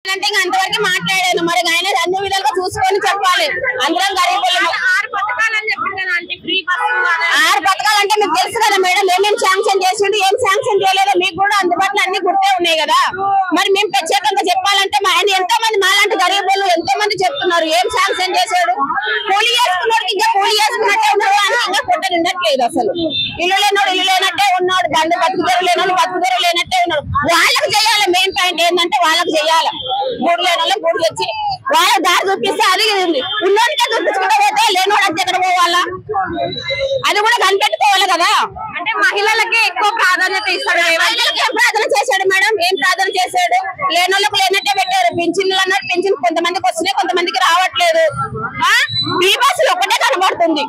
అంటే అంతవరకు మాట్లాడాను. మరి ఆయన అన్ని విధాలుగా చూసుకొని చెప్పాలి. అందరం గరీబులు. 6 పథకాలని చెప్పింది కదా అంటే ఫ్రీ బస్సు 6 పథకాలంటే మీకు తెలుసు కదా మేడం, ఏమేమి శాంక్షన్ చేసిండు, ఏం శాంక్షన్ చేయలేదో మీకు కూడా అందుబాటులో అన్ని గుర్తే ఉన్నాయి కదా. మరి మేము ప్రత్యేకంగా చెప్పాలంటే ఆయన ఎంతో మంది మాలాంటి గరీబులు ఎంతో మంది చెప్తున్నారు ఏం శాంక్షన్ చేశాడు. కూలి చేసుకున్నాడు ఇంకా కూలి చేసుకున్నట్టే ఉన్నాడు అని ఇంకా పొట్ట నిండట్లేదు. అసలు ఇల్లు లేనోడు ఇల్లు లేనట్టే ఉన్నాడు, బండి బతుకుదెరు లేనోడు బతుకుదెరు లేనట్టే ఉన్నాడు. వాళ్ళకి చేయాలి. మెయిన్ పాయింట్ ఏంటంటే వాళ్ళకి చేయాలి. గూడు లేని వాళ్ళకి గూడు తెచ్చి వాళ్ళ దారి చూపిస్తే అది ఉన్నోడికే చూపించుకుంటూ పోతే లేనోడు అంతే ఎక్కడ పోవాలా, అది కూడా కనిపెట్టుకోవాలి కదా. అంటే మహిళలకే ఎక్కువ ప్రాధాన్యత ఇస్తాడు. మహిళలకు ఏం ప్రార్థన చేశాడు మేడం, ఏం ప్రార్థన చేశాడు? లేనోళ్ళకు లేనట్టే పెట్టారు. పింఛన్లు అన్నారు, పింఛన్ కొంతమందికి వస్తున్నాయి కొంతమందికి రావట్లేదు. ఈ బస్సులు ఒకటే కనబడుతుంది,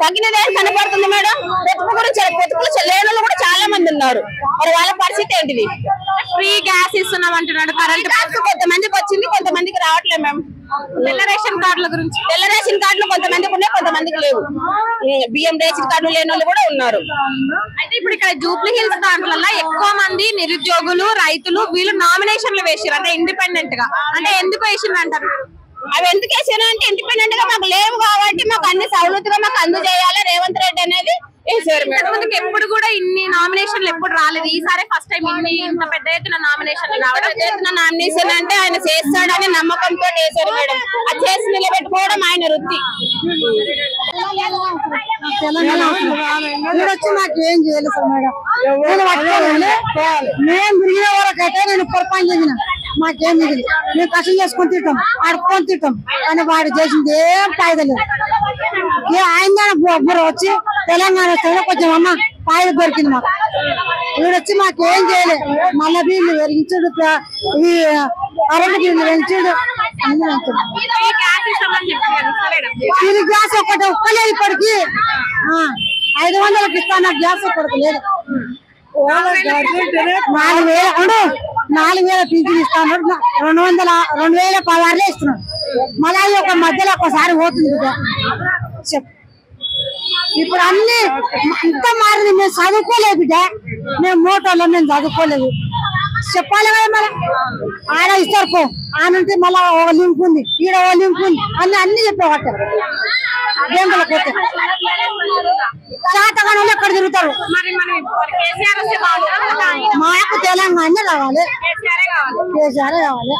తగినదే కనబడుతుంది మేడం. పొతుకు గురించి పొతుకులు లేనోళ్ళు కూడా చాలా మంది ఉన్నారు. మరి వాళ్ళ పరిస్థితి ఏంటిది? ఫ్రీ గ్యాస్ ఇస్తున్నాం అంటున్నాడు. కరెంట్ కొంతమందికి వచ్చింది కొంతమందికి రావట్లేదు మ్యామ్. తెల్ల రేషన్ కార్డుల గురించి, తెల్ల రేషన్ కార్డులు కొంతమందికి ఉన్నాయి కొంతమందికి లేవు. బియ్యం రేషన్ కార్డులు లేని వాళ్ళు కూడా ఉన్నారు. అయితే ఇప్పుడు ఇక్కడ జూబ్లీ హిల్స్ దాంట్లో ఎక్కువ మంది నిరుద్యోగులు రైతులు వీళ్ళు నామినేషన్లు వేసారు అంటే ఇండిపెండెంట్ గా. అంటే ఎందుకు వేసిండ్రు అంటారు? అవి ఎందుకు వేసాను అంటే ఇండిపెండెంట్ గా మాకు లేవు కాబట్టి మాకు అన్ని సౌలతుగా మాకు అందజేయాలి రేవంత్ రెడ్డి అనేది వేసారు. ఇంతకుముందుకు ఎప్పుడు కూడా ఇన్ని నామినేషన్లు ఎప్పుడు రాలేదు, ఈసారి ఫస్ట్ టైం ఇంత పెద్ద ఎత్తున నామినేషన్లు రావడం. నామినేషన్ అంటే ఆయన చేస్తాడని నమ్మకంతో వేశారు మేడం. అది చేసి నిలబెట్టుకోవడం ఆయన వృత్తి. నాకేం చేయలేదు సార్ మేడం. మేము తిరిగిన వాళ్ళకైతే నేను పొరపాటు చేసిన మాకేం మిగిలి మేము కష్టం చేసుకొని తింటాం, ఆడుకొని తింటాం. కానీ వాడు చేసింది ఏం ఫాయిదా లేదు. ఆయన బుర్ర వచ్చి తెలంగాణ వస్తే కొంచెం అమ్మ ఫాయిదా దొరికింది మాకు. వీడొచ్చి మాకేం చేయలేదు. మళ్ళీ బిల్లు పెంచుడు, ఈ కరెంటు బిల్లు పెంచుడు అన్ని ఇది గ్యాస్ ఒక్కటి ఒక్కలేదు ఇప్పటికి. 500కి ఇస్తాను గ్యాస్ ఒక్కడికి లేదు. 4,000 పింఛన్ ఇస్తాను, 2,016 ఇస్తున్నాడు. మళ్ళీ ఒక మధ్యలో ఒకసారి పోతుంది చెప్పు. ఇప్పుడు అన్ని ఇంత మారింది. మేము చదువుకోలేదు బిడ్డ, మేము మోటార్లో మేము చదువుకోలేదు. చెప్పాలి కదా మరి. ఆడ ఇస్తారు పో ఆనంటే మళ్ళా ఒక లింక్ ఉంది, ఈడ ఒక లింక్ ఉంది, అన్ని చెప్పేవాట బ్యాంకులో పోతే శాతగానే ఎక్కడ తిరుగుతారు. మాకు తెలంగాణ రావాలి, కేసీఆర్ కావాలి.